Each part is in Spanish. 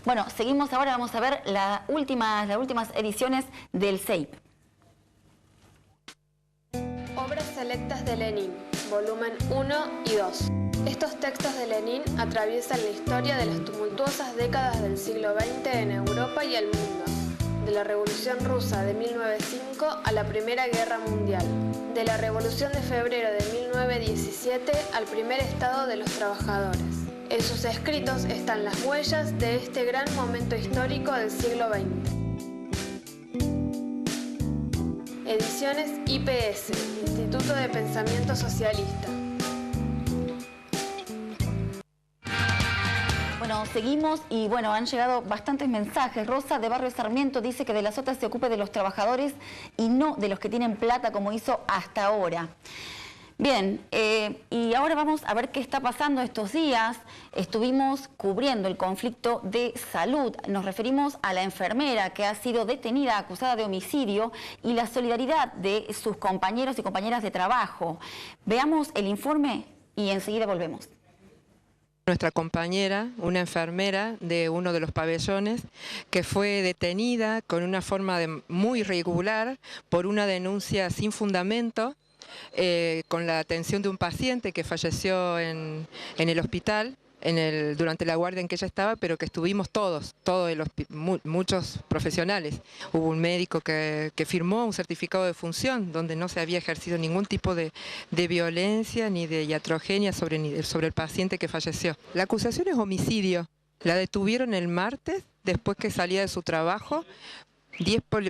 Bueno, seguimos ahora, vamos a ver las últimas ediciones del CEIP. Obras selectas de Lenin, volumen 1 y 2. Estos textos de Lenin atraviesan la historia de las tumultuosas décadas del siglo XX en Europa y el mundo, de la Revolución Rusa de 1905 a la Primera Guerra Mundial, de la Revolución de Febrero de 1917 al primer Estado de los Trabajadores. En sus escritos están las huellas de este gran momento histórico del siglo XX. Ediciones IPS, Instituto de Pensamiento Socialista. Bueno, seguimos y bueno, han llegado bastantes mensajes. Rosa de Barrio Sarmiento dice que de las otras se ocupe de los trabajadores y no de los que tienen plata como hizo hasta ahora. Bien, y ahora vamos a ver qué está pasando estos días. Estuvimos cubriendo el conflicto de salud. Nos referimos a la enfermera que ha sido detenida acusada de homicidio y la solidaridad de sus compañeros y compañeras de trabajo. Veamos el informe y enseguida volvemos. Nuestra compañera, una enfermera de uno de los pabellones, que fue detenida con una forma muy irregular por una denuncia sin fundamento, con la atención de un paciente que falleció en el hospital durante la guardia en que ella estaba, pero que estuvimos muchos profesionales. Hubo un médico que firmó un certificado de función donde no se había ejercido ningún tipo de violencia ni de iatrogenia sobre el paciente que falleció. La acusación es homicidio. La detuvieron el martes después que salía de su trabajo.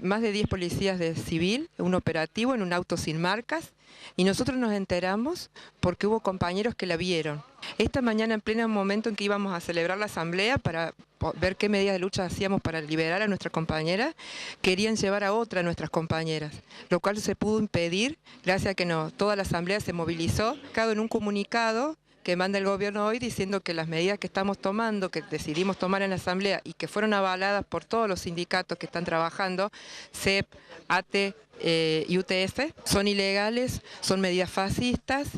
Más de 10 policías de civil, un operativo en un auto sin marcas, y nosotros nos enteramos porque hubo compañeros que la vieron. Esta mañana, en pleno momento en que íbamos a celebrar la asamblea para ver qué medidas de lucha hacíamos para liberar a nuestra compañera, querían llevar a otra de nuestras compañeras, lo cual se pudo impedir gracias a que toda la asamblea se movilizó, en un comunicado que manda el gobierno hoy diciendo que las medidas que estamos tomando, que decidimos tomar en la asamblea y que fueron avaladas por todos los sindicatos que están trabajando, CEP, ATE y UTS, son ilegales, son medidas fascistas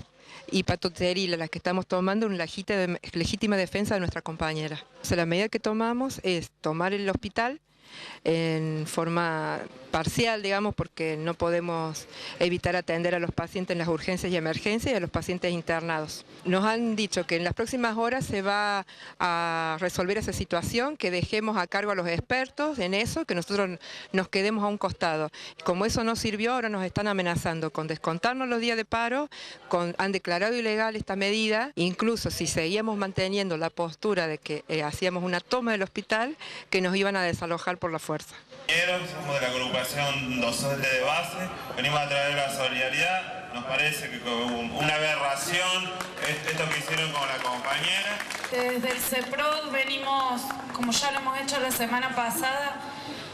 y patoterilas las que estamos tomando en legítima defensa de nuestra compañera. O sea, la medida que tomamos es tomar el hospital en forma parcial, digamos, porque no podemos evitar atender a los pacientes en las urgencias y emergencias y a los pacientes internados. Nos han dicho que en las próximas horas se va a resolver esa situación, que dejemos a cargo a los expertos en eso, que nosotros nos quedemos a un costado. Como eso no sirvió, ahora nos están amenazando con descontarnos los días de paro, han declarado ilegal esta medida, incluso si seguíamos manteniendo la postura de que hacíamos una toma del hospital, que nos iban a desalojar por la fuerza. Somos de la agrupación docente de base, venimos a traer la solidaridad. Nos parece que una aberración esto que hicieron con la compañera. Desde el CEPROD venimos, como ya lo hemos hecho la semana pasada,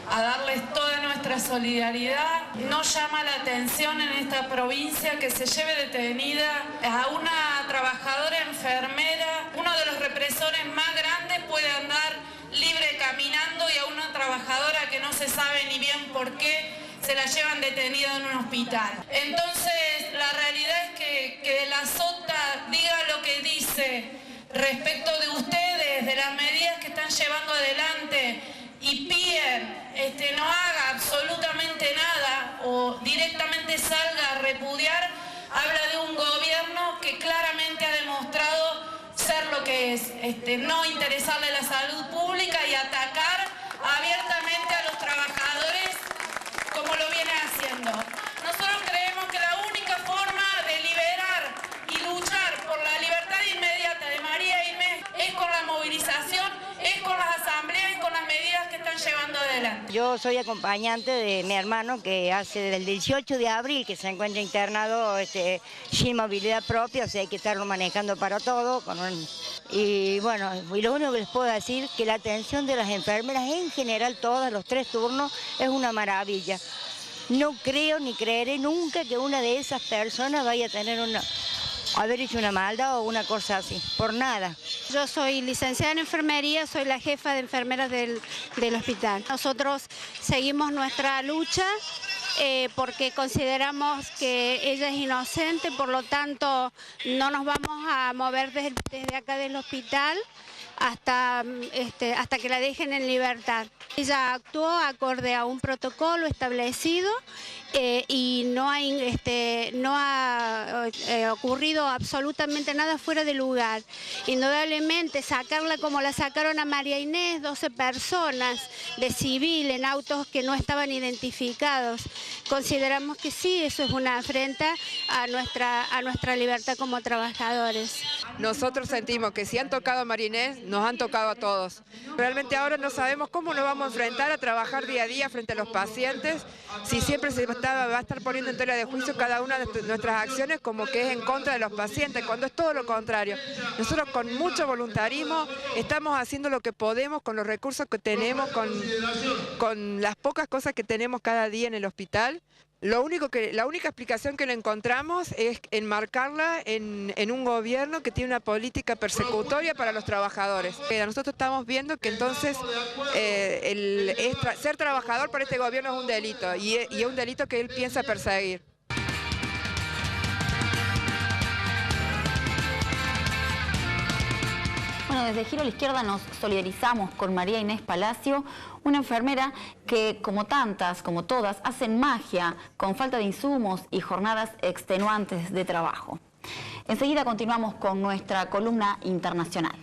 a darles toda nuestra solidaridad. No llama la atención en esta provincia que se lleve detenida a una trabajadora enfermera. Uno de los represores más grandes puede andar libre caminando y a una trabajadora que no se sabe ni bien por qué se la llevan detenida en un hospital. Entonces, la realidad es que la SOTA diga lo que dice respecto de ustedes, de las medidas que están llevando adelante y piden no haga absolutamente nada o directamente salga a repudiar, habla de un gobierno que claramente ha demostrado ser lo que es, no interesarle la salud pública y atacar abiertamente a los trabajadores como lo viene haciendo. Nosotros creemos que la única forma de liberar y luchar por la libertad inmediata de María Inés es con la movilización, es con las asambleas y con las medidas que están llevando adelante. Yo soy acompañante de mi hermano que hace del 18 de abril que se encuentra internado sin movilidad propia, o sea hay que estarlo manejando para todo. Y bueno, y lo único que les puedo decir es que la atención de las enfermeras en general, todos los 3 turnos, es una maravilla. No creo ni creeré nunca que una de esas personas vaya a tener haber hecho una maldad o una cosa así, por nada. Yo soy licenciada en enfermería, soy la jefa de enfermeras del hospital. Nosotros seguimos nuestra lucha porque consideramos que ella es inocente, por lo tanto no nos vamos a mover desde acá del hospital hasta que la dejen en libertad. Ella actuó acorde a un protocolo establecido y no ha ocurrido absolutamente nada fuera de lugar. Indudablemente sacarla como la sacaron a María Inés, 12 personas de civil en autos que no estaban identificados, consideramos que sí, eso es una afrenta a nuestra libertad como trabajadores. Nosotros sentimos que si han tocado a María Inés, nos han tocado a todos. Realmente ahora no sabemos cómo nos vamos a enfrentar a trabajar día a día frente a los pacientes, si siempre va a estar poniendo en tela de juicio cada una de nuestras acciones como que es en contra de los pacientes, cuando es todo lo contrario. Nosotros con mucho voluntarismo estamos haciendo lo que podemos con los recursos que tenemos, con las pocas cosas que tenemos cada día en el hospital. La única explicación que le encontramos es enmarcarla en un gobierno que tiene una política persecutoria para los trabajadores. Nosotros estamos viendo que entonces ser trabajador para este gobierno es un delito y es un delito que él piensa perseguir. Bueno, desde Giro a la Izquierda nos solidarizamos con María Inés Palacio, una enfermera que, como tantas, como todas, hacen magia con falta de insumos y jornadas extenuantes de trabajo. Enseguida continuamos con nuestra columna internacional.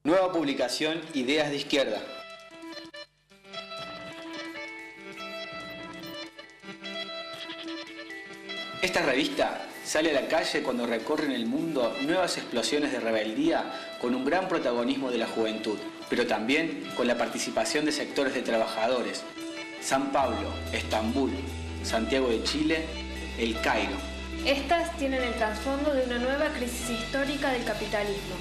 Nueva publicación, Ideas de Izquierda. Esta revista sale a la calle cuando recorren el mundo nuevas explosiones de rebeldía con un gran protagonismo de la juventud, pero también con la participación de sectores de trabajadores. San Pablo, Estambul, Santiago de Chile, El Cairo. Estas tienen el trasfondo de una nueva crisis histórica del capitalismo.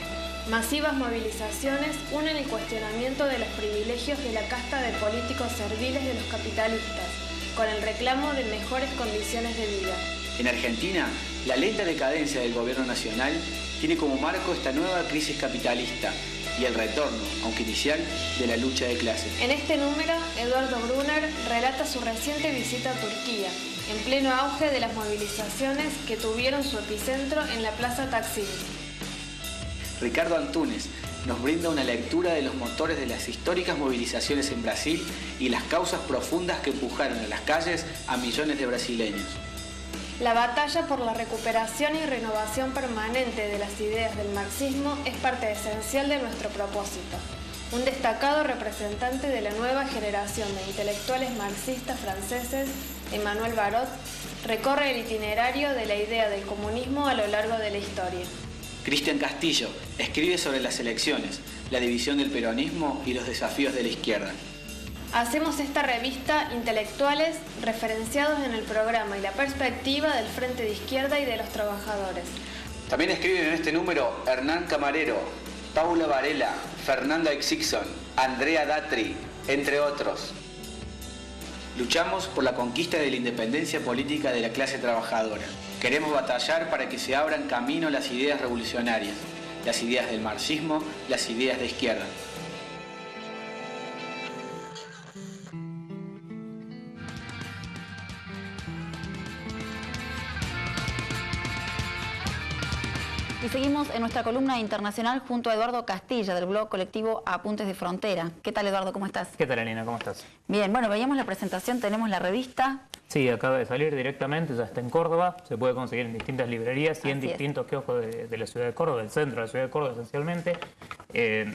Masivas movilizaciones unen el cuestionamiento de los privilegios de la casta de políticos serviles de los capitalistas, con el reclamo de mejores condiciones de vida. En Argentina, la lenta decadencia del gobierno nacional tiene como marco esta nueva crisis capitalista y el retorno, aunque inicial, de la lucha de clases. En este número, Eduardo Brunner relata su reciente visita a Turquía, en pleno auge de las movilizaciones que tuvieron su epicentro en la Plaza Taksim. Ricardo Antunes nos brinda una lectura de los motores de las históricas movilizaciones en Brasil y las causas profundas que empujaron a las calles a millones de brasileños. La batalla por la recuperación y renovación permanente de las ideas del marxismo es parte esencial de nuestro propósito. Un destacado representante de la nueva generación de intelectuales marxistas franceses, Emmanuel Barot, recorre el itinerario de la idea del comunismo a lo largo de la historia. Cristian Castillo escribe sobre las elecciones, la división del peronismo y los desafíos de la izquierda. Hacemos esta revista intelectuales referenciados en el programa y la perspectiva del Frente de Izquierda y de los trabajadores. También escriben en este número Hernán Camarero, Paula Varela, Fernanda Exixon, Andrea Datri, entre otros. Luchamos por la conquista de la independencia política de la clase trabajadora. Queremos batallar para que se abran camino las ideas revolucionarias, las ideas del marxismo, las ideas de izquierda. Y seguimos en nuestra columna internacional junto a Eduardo Castilla, del blog colectivo Apuntes de Frontera. ¿Qué tal, Eduardo? ¿Cómo estás? ¿Qué tal, Elena? ¿Cómo estás? Bien, bueno, veíamos la presentación, tenemos la revista. Sí, acaba de salir directamente, ya está en Córdoba, se puede conseguir en distintas librerías y en distintos kioscos de la ciudad de Córdoba, del centro de la ciudad de Córdoba esencialmente.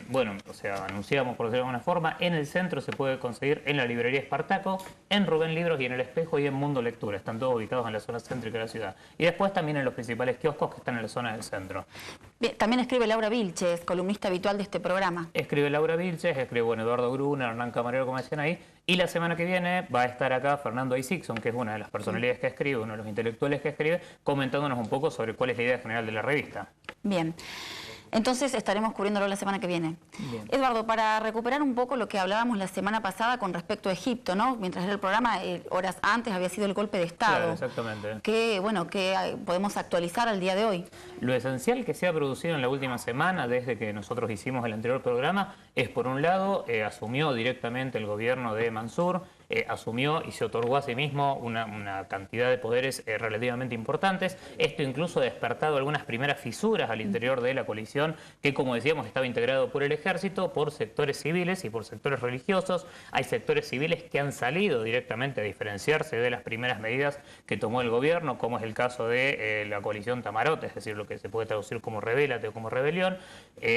Bueno, o sea, anunciamos por decirlo de alguna forma, en el centro se puede conseguir en la librería Espartaco, en Rubén Libros y en El Espejo y en Mundo Lectura, están todos ubicados en la zona céntrica de la ciudad. Y después también en los principales kioscos que están en la zona del centro. Bien, también escribe Laura Vilches, columnista habitual de este programa. Escribe Laura Vilches, escribe bueno, Eduardo Brunner, Hernán Camarero, como decían ahí. Y la semana que viene va a estar acá Fernando Exixon, que es una de las personalidades que escribe, uno de los intelectuales que escribe, comentándonos un poco sobre cuál es la idea general de la revista. Bien. Entonces estaremos cubriéndolo la semana que viene. Bien. Eduardo, para recuperar un poco lo que hablábamos la semana pasada con respecto a Egipto, ¿no? Mientras era el programa, horas antes había sido el golpe de Estado. Claro, exactamente. Que, bueno, que podemos actualizar al día de hoy. Lo esencial que se ha producido en la última semana, desde que nosotros hicimos el anterior programa, es por un lado, asumió directamente el gobierno de Mansur, asumió y se otorgó a sí mismo una cantidad de poderes relativamente importantes. Esto incluso ha despertado algunas primeras fisuras al interior de la coalición, que como decíamos estaba integrado por el ejército, por sectores civiles y por sectores religiosos. Hay sectores civiles que han salido directamente a diferenciarse de las primeras medidas que tomó el gobierno, como es el caso de la coalición Tamarote, es decir, lo que se puede traducir como rebélate o como rebelión.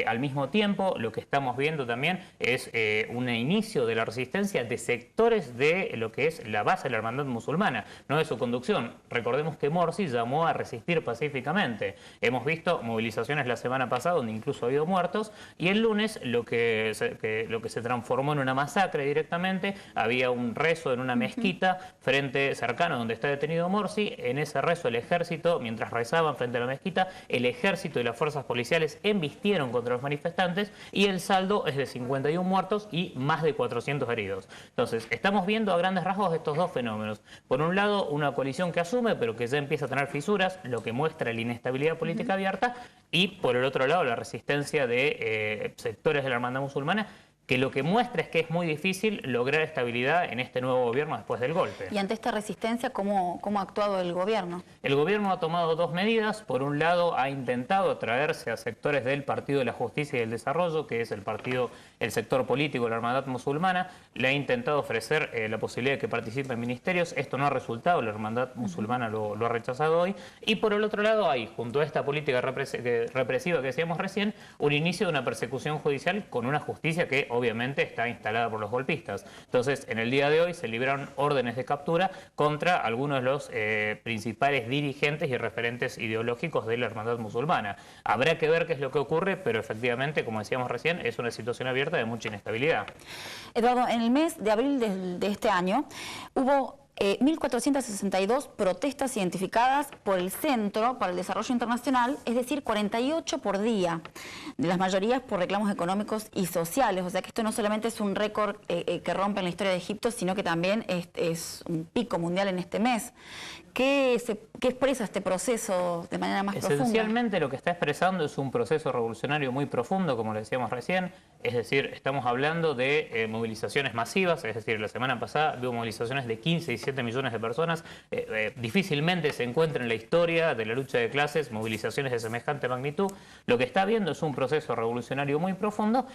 Al mismo tiempo, lo que estamos viendo también es un inicio de la resistencia de sectores de lo que es la base de la hermandad musulmana, no de su conducción. Recordemos que Morsi llamó a resistir pacíficamente. Hemos visto movilizaciones la semana pasada donde incluso ha habido muertos, y el lunes lo que se transformó en una masacre directamente. Había un rezo en una mezquita cercano donde está detenido Morsi. En ese rezo el ejército, mientras rezaban frente a la mezquita, el ejército y las fuerzas policiales embistieron contra los manifestantes, y el saldo es de 51 muertos y más de 400 heridos. Entonces, estamos viendo a grandes rasgos estos dos fenómenos. Por un lado, una coalición que asume, pero que ya empieza a tener fisuras, lo que muestra la inestabilidad política abierta, y por el otro lado, la resistencia de sectores de la hermandad musulmana, que lo que muestra es que es muy difícil lograr estabilidad en este nuevo gobierno después del golpe. Y ante esta resistencia, ¿cómo ha actuado el gobierno? El gobierno ha tomado dos medidas. Por un lado, ha intentado atraerse a sectores del Partido de la Justicia y el Desarrollo, que es el sector político de la hermandad musulmana. Le ha intentado ofrecer la posibilidad de que participe en ministerios. Esto no ha resultado, la hermandad musulmana lo ha rechazado hoy. Y por el otro lado hay, junto a esta política represiva que decíamos recién, un inicio de una persecución judicial con una justicia que obviamente está instalada por los golpistas. Entonces, en el día de hoy se libraron órdenes de captura contra algunos de los principales dirigentes y referentes ideológicos de la hermandad musulmana. Habrá que ver qué es lo que ocurre, pero efectivamente, como decíamos recién, es una situación abierta de mucha inestabilidad. Eduardo, en el mes de abril de este año hubo 1.462 protestas identificadas por el Centro para el Desarrollo Internacional, es decir, 48 por día, de las mayorías por reclamos económicos y sociales. O sea que esto no solamente es un récord que rompe en la historia de Egipto, sino que también es un pico mundial en este mes. ¿Qué expresa este proceso de manera más profunda? Esencialmente lo que está expresando es un proceso revolucionario muy profundo, como le decíamos recién. Es decir, estamos hablando de movilizaciones masivas. Es decir, la semana pasada hubo movilizaciones de 15 y 7 millones de personas. Difícilmente se encuentra en la historia de la lucha de clases movilizaciones de semejante magnitud. Lo que está viendo es un proceso revolucionario muy profundo,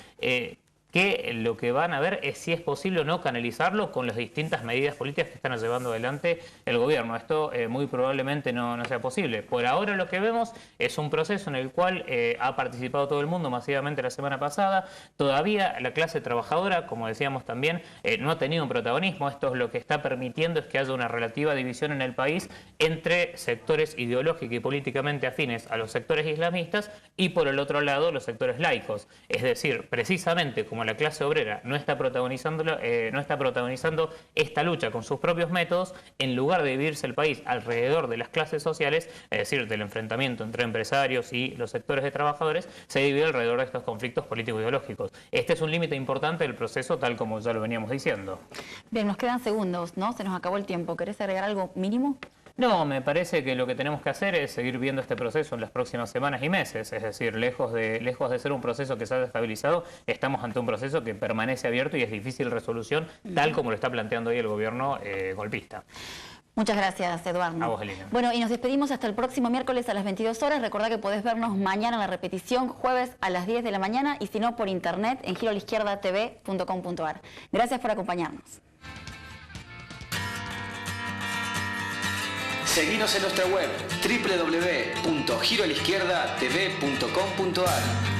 que lo que van a ver es si es posible o no canalizarlo con las distintas medidas políticas que están llevando adelante el gobierno. Esto muy probablemente no sea posible. Por ahora lo que vemos es un proceso en el cual ha participado todo el mundo masivamente la semana pasada. Todavía la clase trabajadora, como decíamos también, no ha tenido un protagonismo. Esto es lo que está permitiendo es que haya una relativa división en el país entre sectores ideológicos y políticamente afines a los sectores islamistas y por el otro lado los sectores laicos. Es decir, precisamente como la clase obrera no está protagonizando esta lucha con sus propios métodos, en lugar de dividirse el país alrededor de las clases sociales, es decir, del enfrentamiento entre empresarios y los sectores de trabajadores, se divide alrededor de estos conflictos político-ideológicos. Este es un límite importante del proceso, tal como ya lo veníamos diciendo. Bien, nos quedan segundos, ¿no? Se nos acabó el tiempo. ¿Querés agregar algo mínimo? No, me parece que lo que tenemos que hacer es seguir viendo este proceso en las próximas semanas y meses. Es decir, lejos de ser un proceso que se ha estabilizado, estamos ante un proceso que permanece abierto y es difícil resolución, tal como lo está planteando hoy el gobierno golpista. Muchas gracias, Eduardo. A vos, Elena. Bueno, y nos despedimos hasta el próximo miércoles a las 22 horas. Recordá que podés vernos mañana en la repetición, jueves a las 10 de la mañana, y si no, por internet en giroalaizquierdatv.com.ar. Gracias por acompañarnos. Seguinos en nuestra web www.giroalaizquierdatv.com.ar.